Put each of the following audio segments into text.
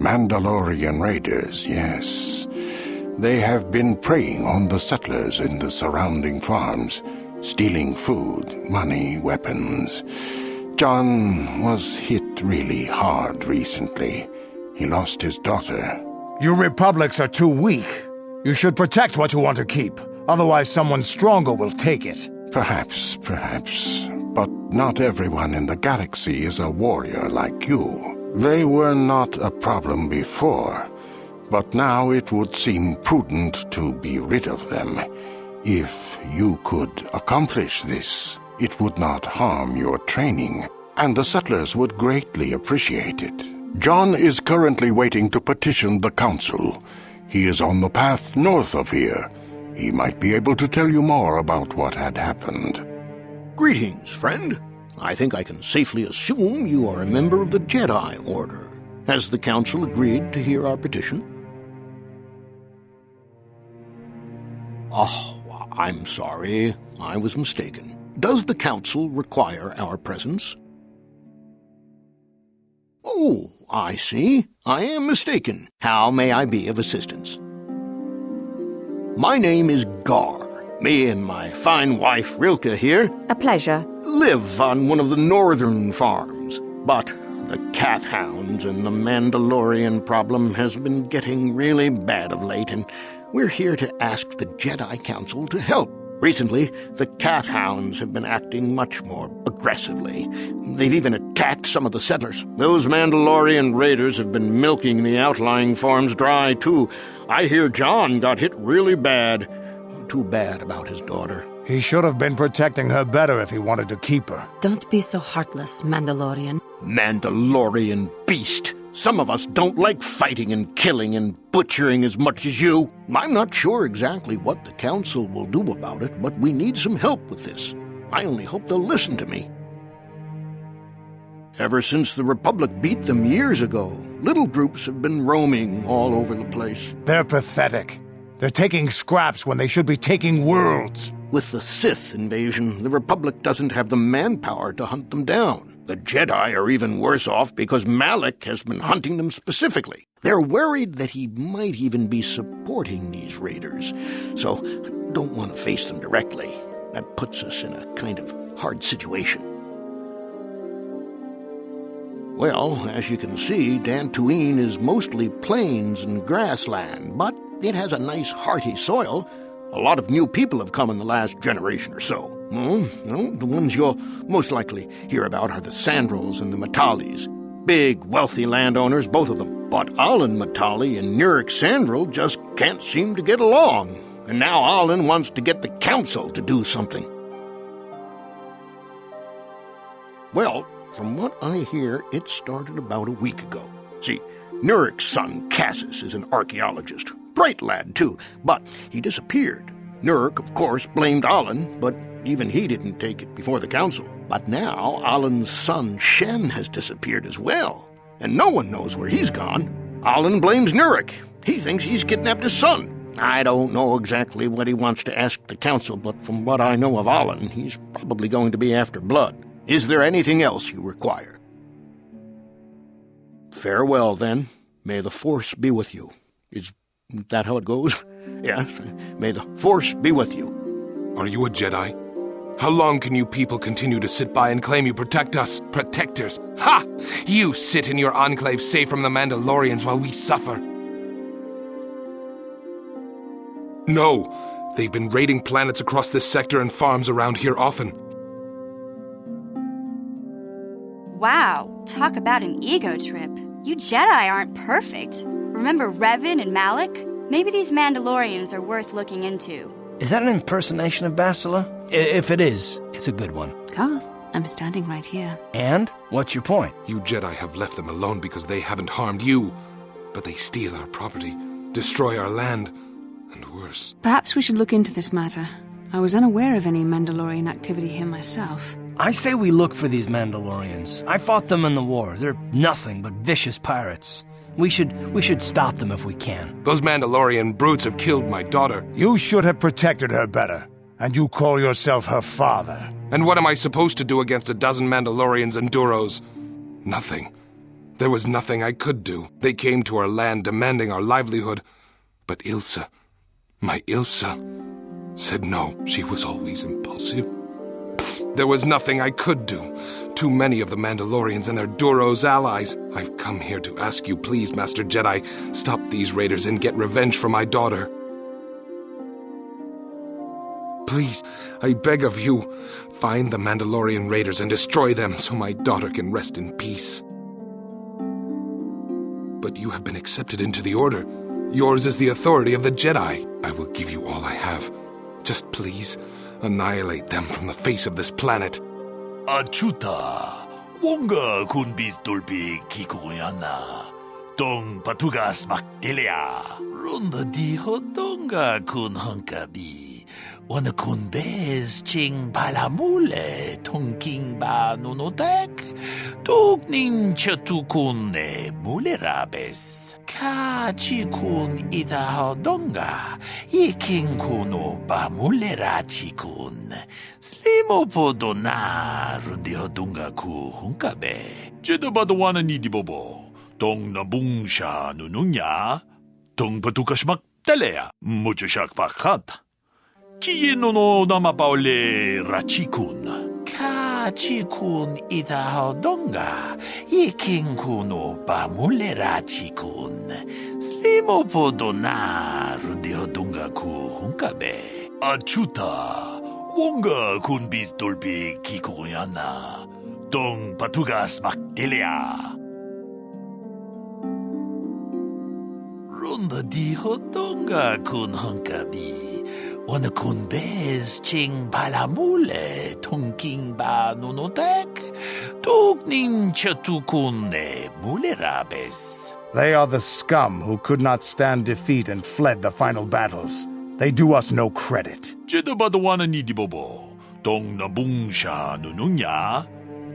Mandalorian Raiders, yes. They have been preying on the settlers in the surrounding farms, stealing food, money, weapons. John was hit really hard recently. He lost his daughter. You Republics are too weak. You should protect what you want to keep. Otherwise someone stronger will take it. Perhaps. But not everyone in the galaxy is a warrior like you. They were not a problem before, but now it would seem prudent to be rid of them. If you could accomplish this, it would not harm your training, and the settlers would greatly appreciate it. John is currently waiting to petition the Council. He is on the path north of here. He might be able to tell you more about what had happened. Greetings, friend. I think I can safely assume you are a member of the Jedi Order. Has the Council agreed to hear our petition? Oh, I'm sorry. I was mistaken. Does the Council require our presence? Oh, I see. I am mistaken. How may I be of assistance? My name is Gar. Me and my fine wife, Rilke, here... A pleasure. ...live on one of the northern farms. But the Kath hounds and the Mandalorian problem has been getting really bad of late, and we're here to ask the Jedi Council to help. Recently, the Kath hounds have been acting much more aggressively. They've even attacked some of the settlers. Those Mandalorian Raiders have been milking the outlying farms dry, too. I hear John got hit really bad. Too bad about his daughter. He should have been protecting her better if he wanted to keep her. Don't be so heartless, Mandalorian. Mandalorian beast. Some of us don't like fighting and killing and butchering as much as you. I'm not sure exactly what the Council will do about it, but we need some help with this. I only hope they'll listen to me. Ever since the Republic beat them years ago, little groups have been roaming all over the place. They're pathetic. They're taking scraps when they should be taking worlds. With the Sith invasion, the Republic doesn't have the manpower to hunt them down. The Jedi are even worse off because Malak has been hunting them specifically. They're worried that he might even be supporting these raiders, so don't want to face them directly. That puts us in a kind of hard situation. Well, as you can see, Dantooine is mostly plains and grassland, but it has a nice hearty soil. A lot of new people have come in the last generation or so. The ones you'll most likely hear about are the Sandrils and the Matalis. Big, wealthy landowners, both of them. But Alan Matali and Nurik Sandril just can't seem to get along. And now Alan wants to get the Council to do something. Well, from what I hear, it started about a week ago. See, Nurik's son, Cassis, is an archaeologist. Bright lad, too, but he disappeared. Nurik, of course, blamed Alan, but even he didn't take it before the Council. But now Alan's son, Shen, has disappeared as well, and no one knows where he's gone. Alan blames Nurik. He thinks he's kidnapped his son. I don't know exactly what he wants to ask the Council, but from what I know of Alan, he's probably going to be after blood. Is there anything else you require? Farewell, then. May the Force be with you. Is that how it goes? Yes. May the Force be with you. Are you a Jedi? How long can you people continue to sit by and claim you protect us? Protectors! Ha! You sit in your enclave safe from the Mandalorians while we suffer. No! They've been raiding planets across this sector and farms around here often. Wow, talk about an ego trip. You Jedi aren't perfect. Remember Revan and Malak? Maybe these Mandalorians are worth looking into. Is that an impersonation of Bastila? If it is, it's a good one. Garth, I'm standing right here. And? What's your point? You Jedi have left them alone because they haven't harmed you. But they steal our property, destroy our land, and worse. Perhaps we should look into this matter. I was unaware of any Mandalorian activity here myself. I say we look for these Mandalorians. I fought them in the war. They're nothing but vicious pirates. We should stop them if we can. Those Mandalorian brutes have killed my daughter. You should have protected her better. And you call yourself her father. And what am I supposed to do against a dozen Mandalorians and Duros? Nothing. There was nothing I could do. They came to our land demanding our livelihood. But Ilsa, my Ilsa, said no. She was always impulsive. There was nothing I could do. Too many of the Mandalorians and their Duros allies. I've come here to ask you, please, Master Jedi, stop these raiders and get revenge for my daughter. Please, I beg of you, find the Mandalorian Raiders and destroy them so my daughter can rest in peace. But you have been accepted into the Order. Yours is the authority of the Jedi. I will give you all I have. Just please, annihilate them from the face of this planet. Achuta, wonga kun bis dolbi kikuyana. Dong patugas makdelia. Runda di hodonga kun hunkabi. Wana kun bez ching palamule tongking ba nunodek. Tugning chatukun ne mulerabes. Kachi kun ida hodonga. Iking kuno ba mulerachi kun. Slimo podona rundi hodonga ku hunkabe. Jedabadawana ni dibobo. Tong nabung siya nununya, tong patukasmak talea, muchashak pakat. Kienono namapaule rachikun. Kachikun itahodonga, iking kuno pamule rachikun. Slimo podona rundi hodunga ku hunkabe. Achuta, wonga kun bis dolbi kikuyana, tong patugas makdelia. Runda di hodonga kun hunkabi. Wana kun bez ching palamule tongking ba nunodek. Tugning chatukun ne mulerabes. They are the scum who could not stand defeat and fled the final battles. They do us no credit. Jedabadawana ni dibobo. Tong nabung siya nununya.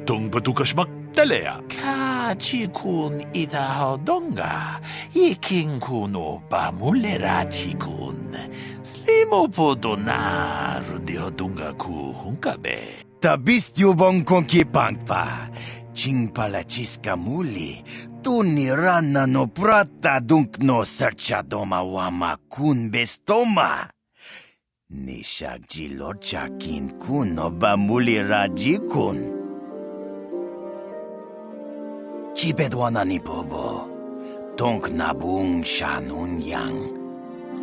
Tong patukasmak talea. Kachikun itahodonga. Iking kuno pamulerachikun. Slimo podona rundi hodunga ku hunkabe. Tabist yubong konki pangpa. Ching palachiska muli. Tuni rana no prata dunk no sercha doma wama kun bestoma. Nishak jilorcha kin kun no bamuli rajikun. Chibedwana ni bobo. Tonk nabung shanun yang.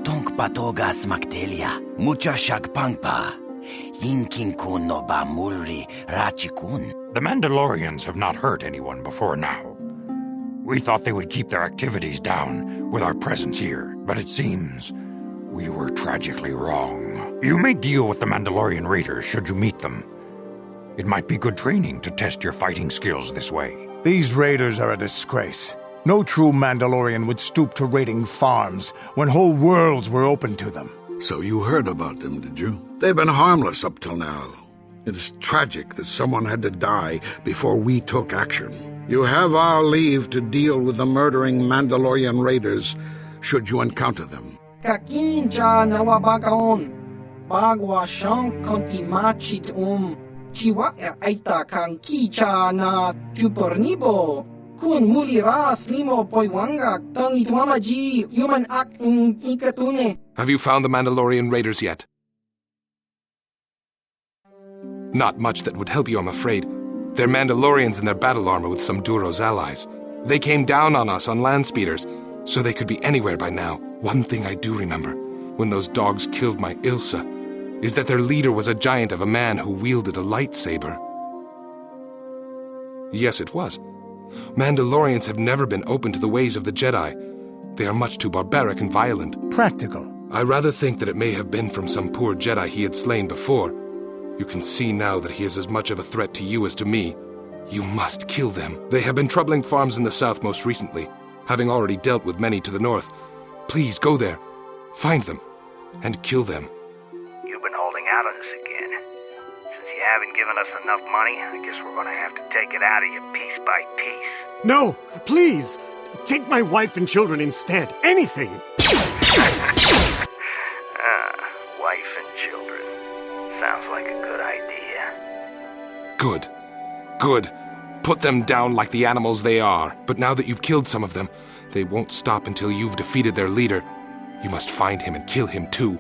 Tonk patogas maktelia. Mucha shak pangpa. Yinkin kun no bamulri rachikun. The Mandalorians have not hurt anyone before now. We thought they would keep their activities down with our presence here, but it seems we were tragically wrong. You may deal with the Mandalorian Raiders should you meet them. It might be good training to test your fighting skills this way. These raiders are a disgrace. No true Mandalorian would stoop to raiding farms when whole worlds were open to them. So you heard about them, did you? They've been harmless up till now. It is tragic that someone had to die before we took action. You have our leave to deal with the murdering Mandalorian Raiders should you encounter them. Kakinja nawabagaon. Bagwa siyang kontimachit Chiwa aita kang kicha na chupornibo. Kun muliras limo poiwanga tang itwamaji human ak in ikatune. Have you found the Mandalorian Raiders yet? Not much that would help you, I'm afraid. They're Mandalorians in their battle armor with some Duros allies. They came down on us on land speeders, so they could be anywhere by now. One thing I do remember, when those dogs killed my Ilsa, is that their leader was a giant of a man who wielded a lightsaber. Yes, it was. Mandalorians have never been open to the ways of the Jedi. They are much too barbaric and violent. Practical. I rather think that it may have been from some poor Jedi he had slain before. You can see now that he is as much of a threat to you as to me. You must kill them. They have been troubling farms in the south most recently, having already dealt with many to the north. Please go there, find them, and kill them. You've been holding out on us again. Since you haven't given us enough money, I guess we're gonna have to take it out of you piece by piece. No, please! Take my wife and children instead. Anything! Wife and children. Sounds like a good idea. Good. Good. put them down like the animals they are. But now that you've killed some of them, they won't stop until you've defeated their leader. You must find him and kill him too.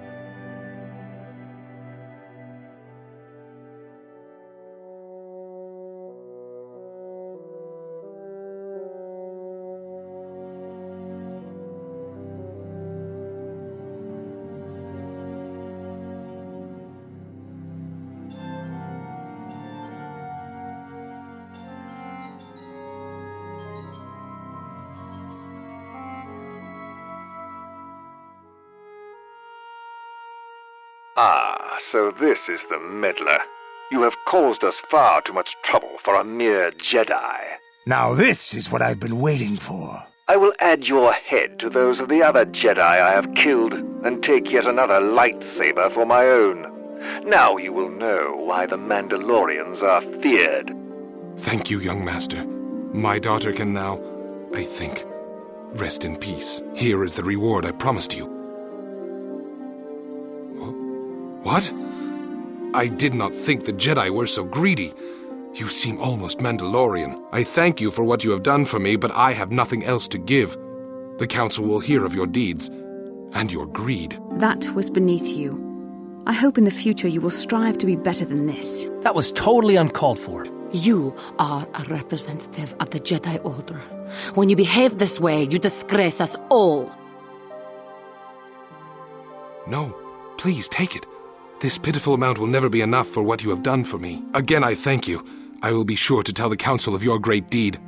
Ah, so this is the meddler. You have caused us far too much trouble for a mere Jedi. Now this is what I've been waiting for. I will add your head to those of the other Jedi I have killed, and take yet another lightsaber for my own. Now you will know why the Mandalorians are feared. Thank you, young master. My daughter can now, I think, rest in peace. Here is the reward I promised you. What? I did not think the Jedi were so greedy. You seem almost Mandalorian. I thank you for what you have done for me, but I have nothing else to give. The Council will hear of your deeds, and your greed. That was beneath you. I hope in the future you will strive to be better than this. That was totally uncalled for. You are a representative of the Jedi Order. When you behave this way, you disgrace us all. No, please take it. This pitiful amount will never be enough for what you have done for me. Again, I thank you. I will be sure to tell the Council of your great deed.